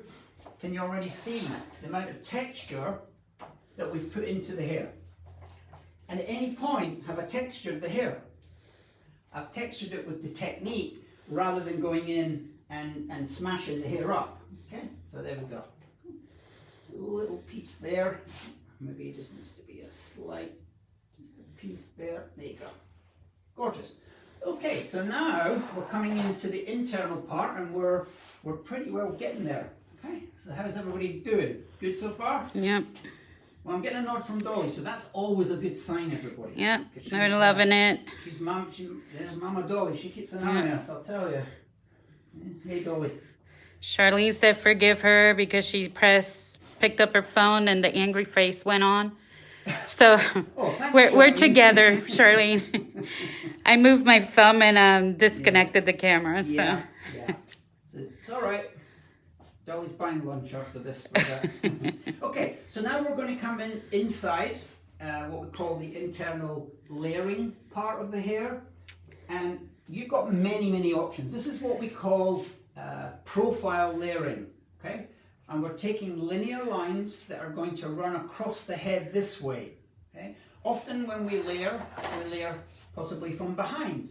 Can you already see the amount of texture that we've put into the hair? And at any point, have I textured the hair? I've textured it with the technique rather than going in and smashing the hair up. Okay, so there we go. A little piece there. Maybe it just needs to be a slight, just a piece there. There you go. Gorgeous. Okay, so now we're coming into the internal part and we're pretty well getting there. Okay, so how's everybody doing? Good so far? Yep. Well, I'm getting a nod from Dolly, so that's always a good sign, everybody. Yep, they're loving it. There's Mama Dolly, she keeps an eye on us, I'll tell you. Hey, Dolly. Charlene said forgive her because she picked up her phone and the angry face went on. So we're together, Charlene. I moved my thumb and disconnected the camera. So. Yeah. So it's all right. Dolly's buying lunch after this. Okay, so now we're going to come inside what we call the internal layering part of the hair. And you've got many options. This is what we call profile layering, okay? And we're taking linear lines that are going to run across the head this way, okay? Often when we layer possibly from behind,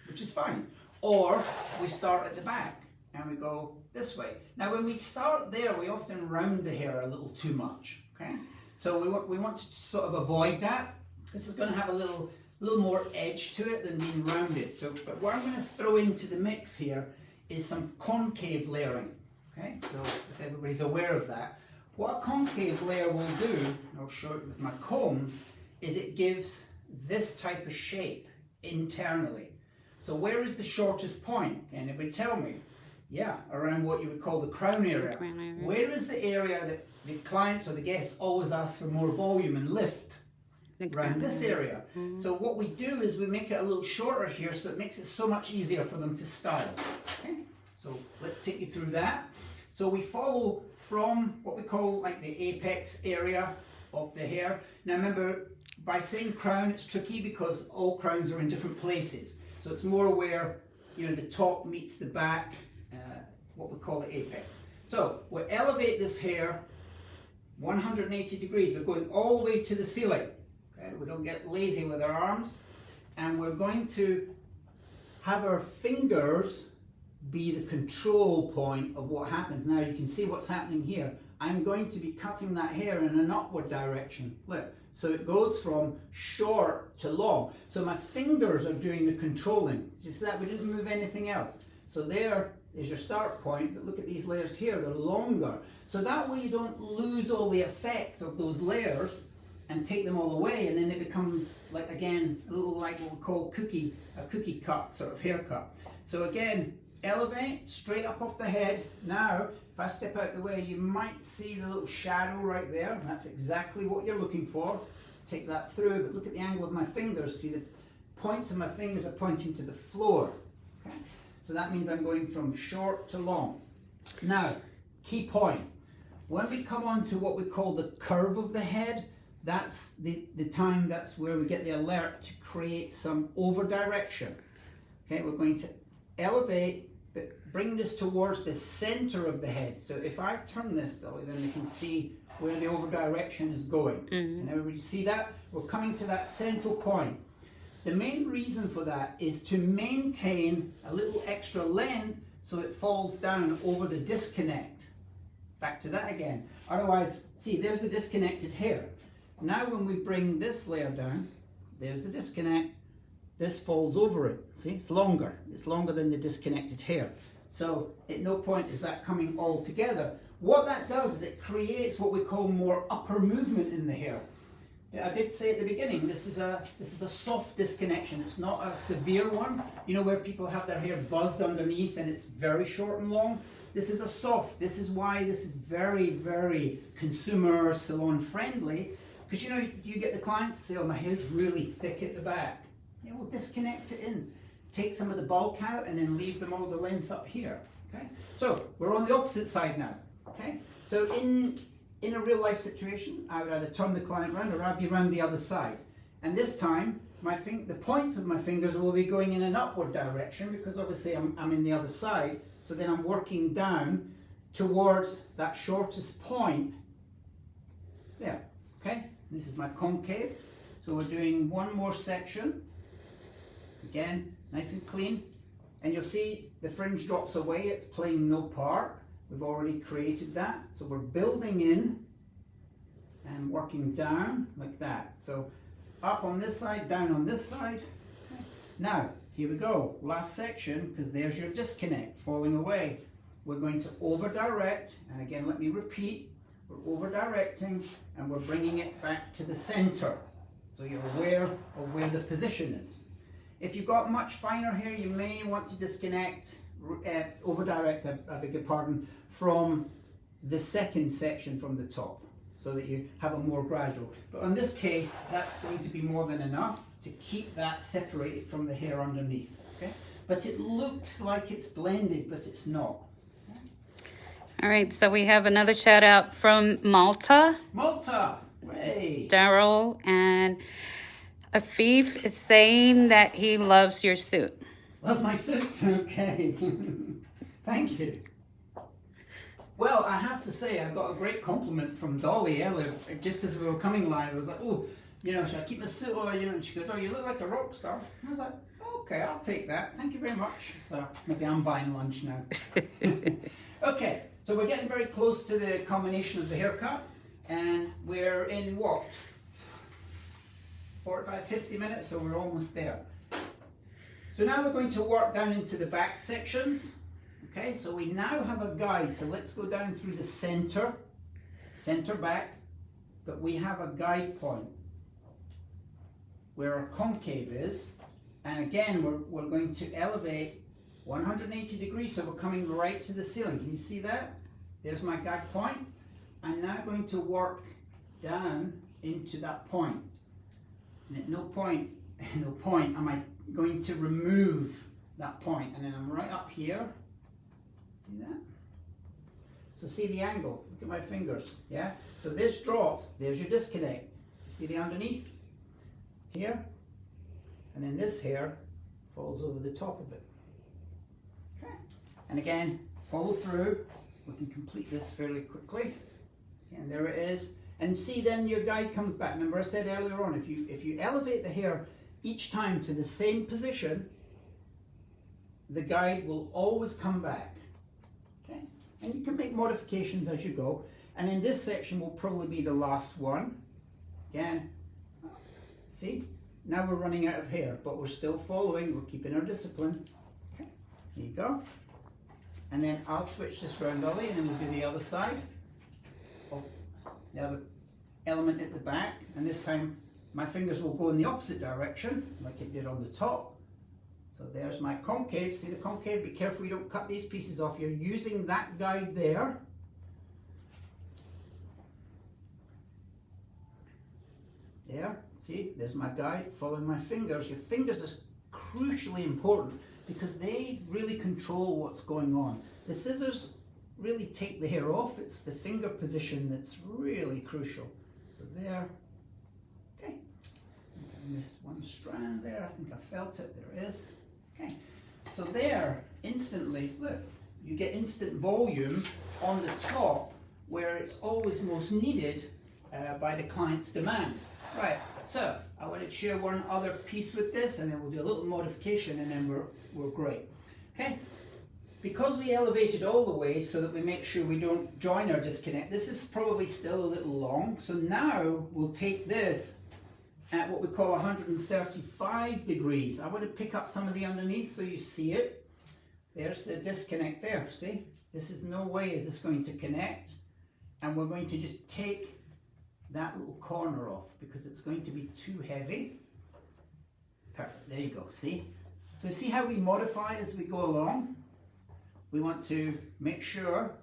which is fine. Or we start at the back and we go this way. Now when we start there, we often round the hair a little too much, okay? So we want to sort of avoid that. This is going to have a little more edge to it than being rounded. So, but what I'm going to throw into the mix here is some concave layering, okay? So if everybody's aware of that. What a concave layer will do, and I'll show it with my combs, is it gives this type of shape internally. So where is the shortest point? Anybody tell me? Yeah, around what you would call the crown area. Crown area. Where is the area that the clients or the guests always ask for more volume and lift? Around this area. So what we do is we make it a little shorter here, so it makes it so much easier for them to style. Okay, so let's take you through that. So we follow from what we call like the apex area of the hair. Now remember, by saying crown, it's tricky because all crowns are in different places. So it's more where, you know, the top meets the back, what we call the apex. So we elevate this hair 180 degrees. We're going all the way to the ceiling. Okay, we don't get lazy with our arms, and we're going to have our fingers be the control point of what happens. Now you can see what's happening here. I'm going to be cutting that hair in an upward direction. Look, so it goes from short to long. So my fingers are doing the controlling. Just that we didn't move anything else. So there is your start point, but look at these layers here, they're longer. So that way you don't lose all the effect of those layers and take them all away, and then it becomes like, again, a little like what we call a cookie cut sort of haircut. So again, elevate straight up off the head. Now if I step out the way, you might see the little shadow right there, and that's exactly what you're looking for. Take that through, but look at the angle of my fingers. See, the points of my fingers are pointing to the floor. Okay, so that means I'm going from short to long. Now, key point, when we come on to what we call the curve of the head, that's that's where we get the alert to create some over direction. Okay, we're going to elevate, but bring this towards the center of the head. So if I turn this, Dolly, then you can see where the over direction is going. And everybody see that? We're coming to that central point. The main reason for that is to maintain a little extra length so it falls down over the disconnect. Back to that again. Otherwise, see, there's the disconnected hair. Now when we bring this layer down, there's the disconnect, this falls over it. See, it's longer than the disconnected hair. So at no point is that coming all together. What that does is it creates what we call more upper movement in the hair. I did say at the beginning, this is a soft disconnection. It's not a severe one, you know, where people have their hair buzzed underneath and it's very short and long. This is a soft. This is why this is very, very consumer salon friendly. Because, you know, you get the clients say, oh, my hair's really thick at the back. Yeah, we'll disconnect it in. Take some of the bulk out and then leave them all the length up here. Okay, so we're on the opposite side now. Okay, so in a real life situation, I would either turn the client around or I'd be around the other side. And this time, the points of my fingers will be going in an upward direction because obviously I'm in the other side. So then I'm working down towards that shortest point. There. Okay, this is my concave. So we're doing one more section. Again, nice and clean. And you'll see the fringe drops away. It's playing no part. We've already created that. So we're building in and working down like that. So up on this side, down on this side. Okay. Now, here we go. Last section, because there's your disconnect falling away. We're going to over direct. And again, let me repeat. We're over directing and we're bringing it back to the center. So you're aware of where the position is. If you've got much finer hair, you may want to disconnect, over direct, I beg your pardon, from the second section from the top, so that you have a more gradual. But in this case, that's going to be more than enough to keep that separated from the hair underneath. Okay? But it looks like it's blended, but it's not. Okay? All right, so we have another shout out from Malta. Malta! Hey! Daryl and Afif is saying that he loves your suit. Loves my suit? Okay. Thank you. Well, I have to say, I got a great compliment from Dolly earlier, just as we were coming live. I was like, oh, you know, should I keep my suit on? You know, and she goes, oh, you look like a rock star. I was like, okay, I'll take that. Thank you very much. So maybe I'm buying lunch now. Okay, so we're getting very close to the culmination of the haircut, and we're in what? 45, 50 minutes, so we're almost there. So now we're going to work down into the back sections. Okay, so we now have a guide. So let's go down through the center back, but we have a guide point where our concave is. And again, we're going to elevate 180 degrees, so we're coming right to the ceiling. Can you see that? There's my guide point. I'm now going to work down into that point. And at no point am I going to remove that point. And then I'm right up here. See that? So see the angle. Look at my fingers. Yeah? So this drops. There's your disconnect. You see the underneath? Here. And then this hair falls over the top of it. Okay. And again, follow through. We can complete this fairly quickly. And there it is. And see, then your guide comes back. Remember I said earlier on, if you elevate the hair each time to the same position, the guide will always come back. Okay? And you can make modifications as you go. And in this section will probably be the last one. Again, see? Now we're running out of hair, but we're still following, we're keeping our discipline. Okay, here you go. And then I'll switch this round, Ollie, and then we'll do the other side. The other element at the back, and this time my fingers will go in the opposite direction like it did on the top. So there's my concave. See the concave? Be careful you don't cut these pieces off. You're using that guide there. There, see, there's my guide, following my fingers. Your fingers are crucially important because they really control what's going on. The scissors really take the hair off. It's the finger position that's really crucial. So there, okay. I missed one strand there. I think I felt it. There it is. Okay. So there, instantly, look, you get instant volume on the top where it's always most needed by the client's demand. Right, so I want to share one other piece with this, and then we'll do a little modification, and then we're great. Okay. Because we elevated all the way so that we make sure we don't join our disconnect, this is probably still a little long. So now we'll take this at what we call 135 degrees. I want to pick up some of the underneath so you see it. There's the disconnect there, see? This is no way is this going to connect. And we're going to just take that little corner off because it's going to be too heavy. Perfect, there you go, see? So see how we modify as we go along? We want to make sure,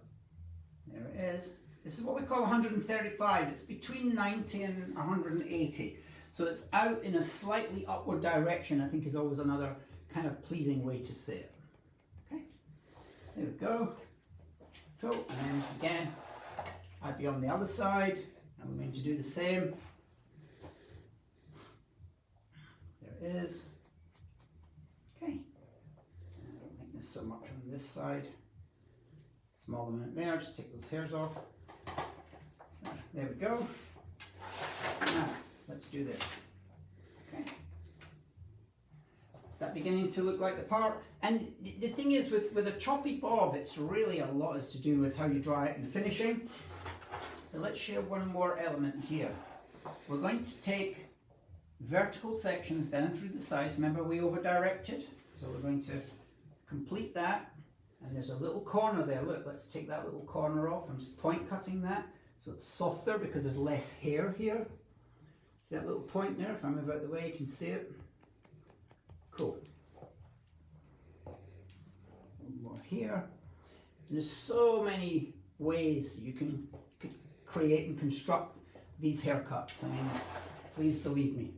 there it is, this is what we call 135, it's between 90 and 180. So it's out in a slightly upward direction, I think is always another kind of pleasing way to say it. Okay, there we go. Cool, and then again, I'd be on the other side, and we're going to do the same. There it is. Okay. So much on this side, small amount there, just take those hairs off. So, there we go. Now, let's do this. Okay. Is that beginning to look like the part? And the thing is, with a choppy bob, it's really a lot is to do with how you dry it and the finishing. So let's share one more element here. We're going to take vertical sections down through the sides. Remember we over-directed? So we're going to complete that, and there's a little corner there. Look, let's take that little corner off. I'm just point cutting that so it's softer because there's less hair here. See that little point there? If I move out of the way, you can see it. Cool. One more here. And there's so many ways you can create and construct these haircuts. I mean, please believe me.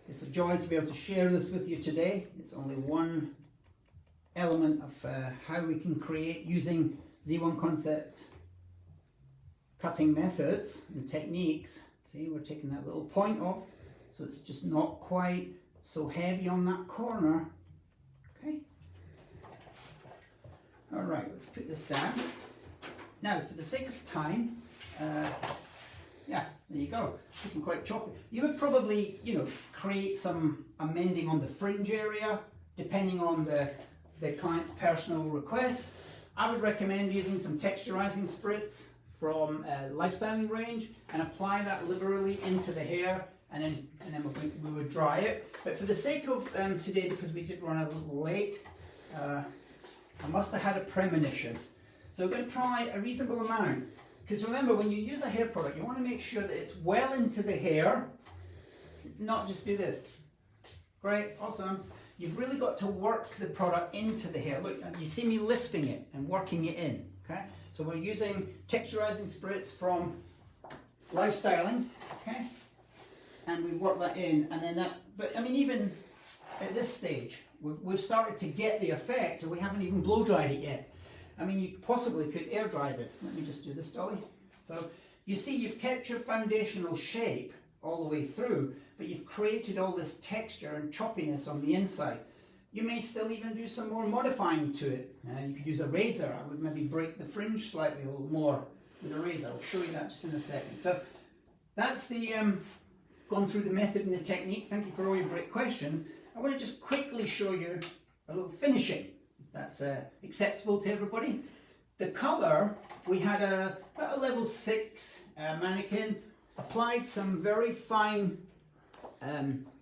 It's a joy to be able to share this with you today. It's only one element of how we can create using Z1 Concept cutting methods and techniques. See, we're taking that little point off so it's just not quite so heavy on that corner. Okay. All right, let's put this down. Now, for the sake of time, yeah, there you go. Looking quite choppy. You would probably, create some amending on the fringe area depending on the client's personal request. I would recommend using some texturizing spritz from Lifestyling range and apply that liberally into the hair, and then we would dry it. But for the sake of today, because we did run a little late, I must have had a premonition. So we're going to try a reasonable amount. Because remember, when you use a hair product, you want to make sure that it's well into the hair, not just do this. Great, awesome. you've really got to work the product into the hair. Look, you see me lifting it and working it in, okay? So we're using texturizing spirits from Lifestyling, okay? And we work that in, and then that, but I mean, even at this stage, we've started to get the effect, and we haven't even blow dried it yet. I mean, you possibly could air dry this. Let me just do this, Dolly. So you see, you've kept your foundational shape all the way through, but you've created all this texture and choppiness on the inside. You may still even do some more modifying to it. You could use a razor. I would maybe break the fringe slightly a little more with a razor. I'll show you that just in a second. So that's the gone through the method and the technique. Thank you for all your great questions. I want to just quickly show you a little finishing, if that's acceptable to everybody. The colour, we had about a level 6 mannequin, applied some very fine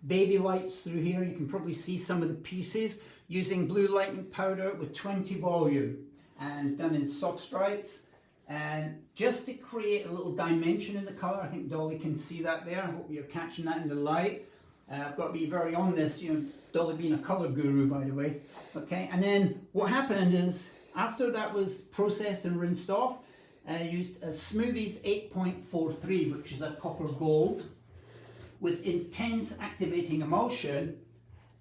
baby lights through here. You can probably see some of the pieces using blue lightning powder with 20 volume and done in soft stripes, and just to create a little dimension in the colour. I think Dolly can see that there. I hope you're catching that in the light. I've got to be very on this, you know, Dolly being a colour guru, by the way. Okay, and then what happened is, after that was processed and rinsed off, I used a Smoothies 8.43, which is a copper gold, with intense activating emulsion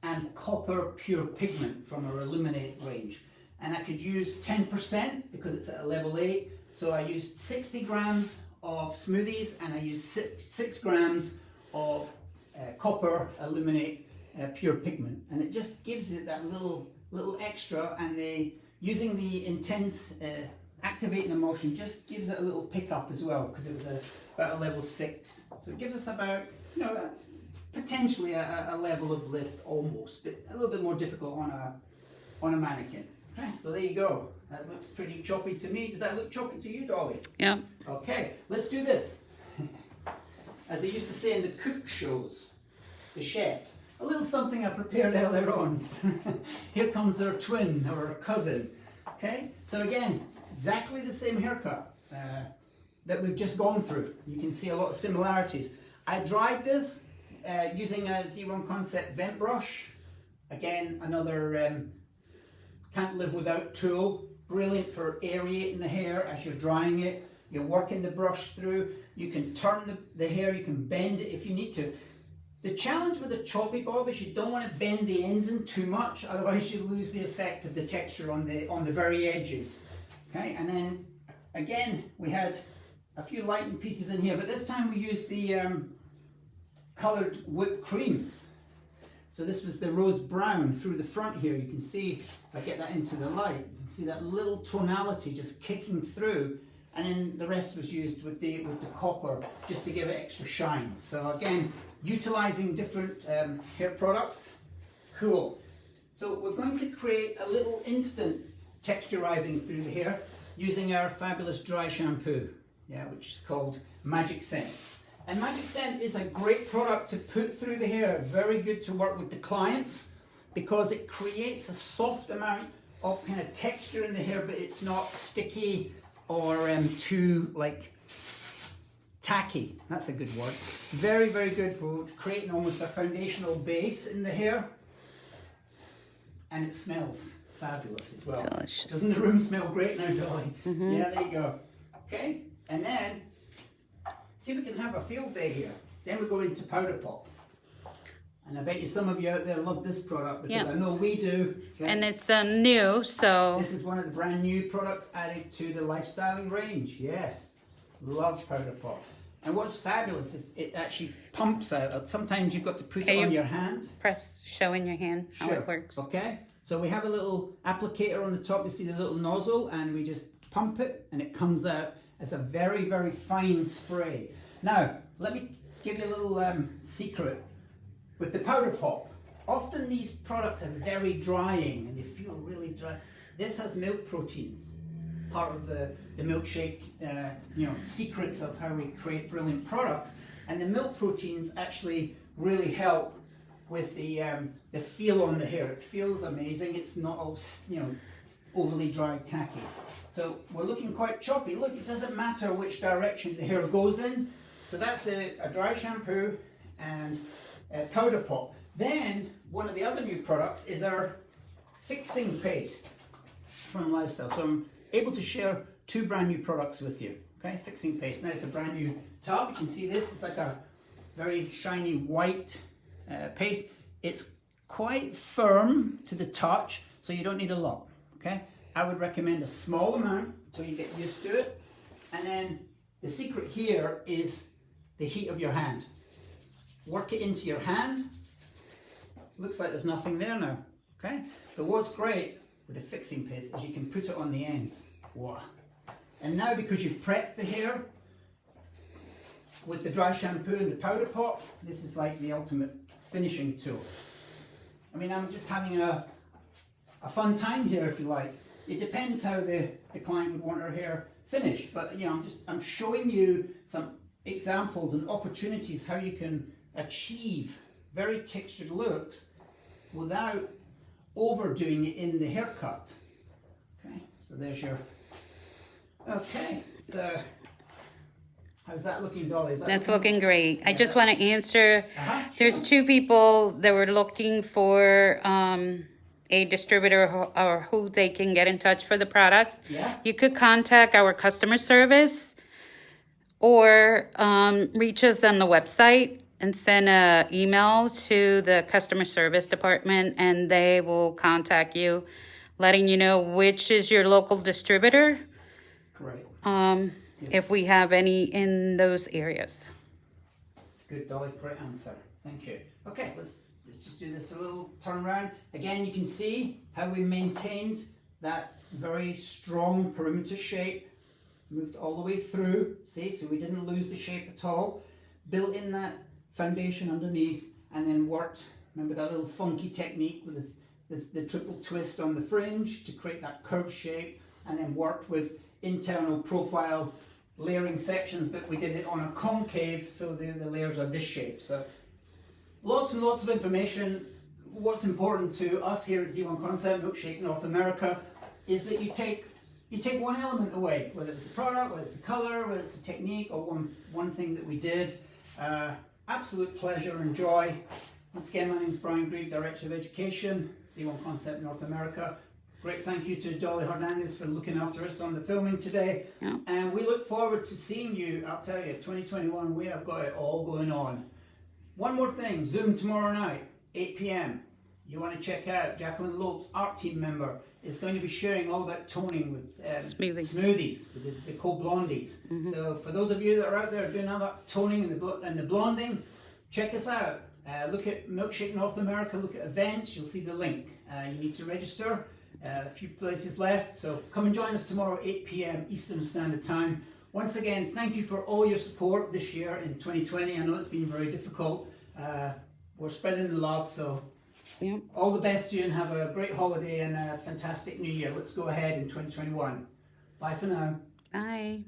and copper pure pigment from our Illuminate range. And I could use 10% because it's at a level 8. So I used 60 grams of Smoothies, and I used 6 grams of copper Illuminate pure pigment. And it just gives it that little extra, and using the intense activating emulsion just gives it a little pickup as well, because it was about a level 6. So it gives us about, you know, potentially a level of lift almost, but a little bit more difficult on a mannequin. Okay, so there you go. That looks pretty choppy to me. Does that look choppy to you, Dolly? Yeah. Okay, let's do this. As they used to say in the cook shows, the chefs, a little something I prepared earlier on. Here comes our twin or our cousin. Okay, so again, it's exactly the same haircut that we've just gone through. You can see a lot of similarities. I dried this using a Z1 Concept vent brush. Again, another can't live without tool. Brilliant for aerating the hair as you're drying it. You're working the brush through. You can turn the hair, you can bend it if you need to. The challenge with a choppy bob is you don't want to bend the ends in too much, otherwise you lose the effect of the texture on the very edges. Okay, and then again we had a few lighting pieces in here, but this time we used the coloured whipped creams. So this was the rose brown through the front here. You can see, if I get that into the light, you can see that little tonality just kicking through, and then the rest was used with the copper just to give it extra shine. So again, utilizing different hair products. Cool. So we're going to create a little instant texturizing through the hair using our fabulous dry shampoo, which is called Magic Scent. And Magic Scent is a great product to put through the hair, very good to work with the clients, because it creates a soft amount of kind of texture in the hair, but it's not sticky or too like tacky. That's a good word. Very, very good for creating almost a foundational base in the hair. And it smells fabulous as well. Delicious. Doesn't the room smell great now, Dolly? Mm-hmm. Yeah, there you go. Okay, and then see, we can have a field day here. Then we go into powder pop. And I bet you some of you out there love this product, because I know we do. Okay? And it's new, so... This is one of the brand new products added to the Lifestyling range. Yes, love powder pop. And what's fabulous is it actually pumps out. Sometimes you've got to put it on your hand. Show in your hand how it works. Okay, so we have a little applicator on the top. You see the little nozzle, and we just pump it, and it comes out as a very, very fine spray. Now, let me give you a little secret. With the powder pop, often these products are very drying and they feel really dry. This has milk proteins, part of the milkshake secrets of how we create brilliant products. And the milk proteins actually really help with the feel on the hair. It feels amazing. It's not all, overly dry, tacky. So we're looking quite choppy. Look, it doesn't matter which direction the hair goes in. So that's a dry shampoo and powder pop. Then one of the other new products is our fixing paste from Lifestyle. So I'm able to share 2 brand new products with you. Okay, fixing paste. Now it's a brand new tub. You can see this is like a very shiny white paste. It's quite firm to the touch, so you don't need a lot. Okay, I would recommend a small amount until you get used to it. And then the secret here is the heat of your hand. Work it into your hand. Looks like there's nothing there now. Okay, but what's great with the fixing paste is you can put it on the ends. Wow. And now because you've prepped the hair with the dry shampoo and the powder pot, this is like the ultimate finishing tool. I mean, I'm just having a fun time here, if you like. It depends how the client would want her hair finished, but you know, I'm showing you some examples and opportunities how you can achieve very textured looks without overdoing it in the haircut. Okay, so there's your. Okay, so how's that looking, Dolly? That's looking great. I just want to answer. There's 2 people that were looking for a distributor or who they can get in touch for the products. Yeah. You could contact our customer service or reach us on the website and send an email to the customer service department, and they will contact you, letting you know which is your local distributor. Great. If we have any in those areas. Good, Dolly. Great answer. Thank you. Okay, let's just do this a little turnaround. Again, you can see how we maintained that very strong perimeter shape. Moved all the way through. See, so we didn't lose the shape at all. Built in that foundation underneath, and then worked. Remember that little funky technique with the triple twist on the fringe to create that curved shape, and then worked with internal profile layering sections, but we did it on a concave, so the layers are this shape. So lots and lots of information. What's important to us here at Z1 Concept, Milkshake North America, is that you take one element away, whether it's the product, whether it's the color, whether it's the technique, or one thing that we did. Absolute pleasure and joy. Once again, my name is Brian Grieve, Director of Education, Z1 Concept North America. Great thank you to Dolly Hernandez for looking after us on the filming today. Yeah. And we look forward to seeing you. I'll tell you, 2021, we have got it all going on. One more thing, Zoom tomorrow night, 8 p.m. You want to check out Jacqueline Lope's art team member is going to be sharing all about toning with smoothies, with the co-blondies. Mm-hmm. So for those of you that are out there doing all that toning and the blonding, check us out. Look at Milkshake North America, look at events, you'll see the link. You need to register. A few places left, so come and join us tomorrow 8 p.m. Eastern Standard Time. Once again, thank you for all your support this year in 2020. I know it's been very difficult. We're spreading the love, so all the best to you and have a great holiday and a fantastic new year. Let's go ahead in 2021. Bye for now. Bye.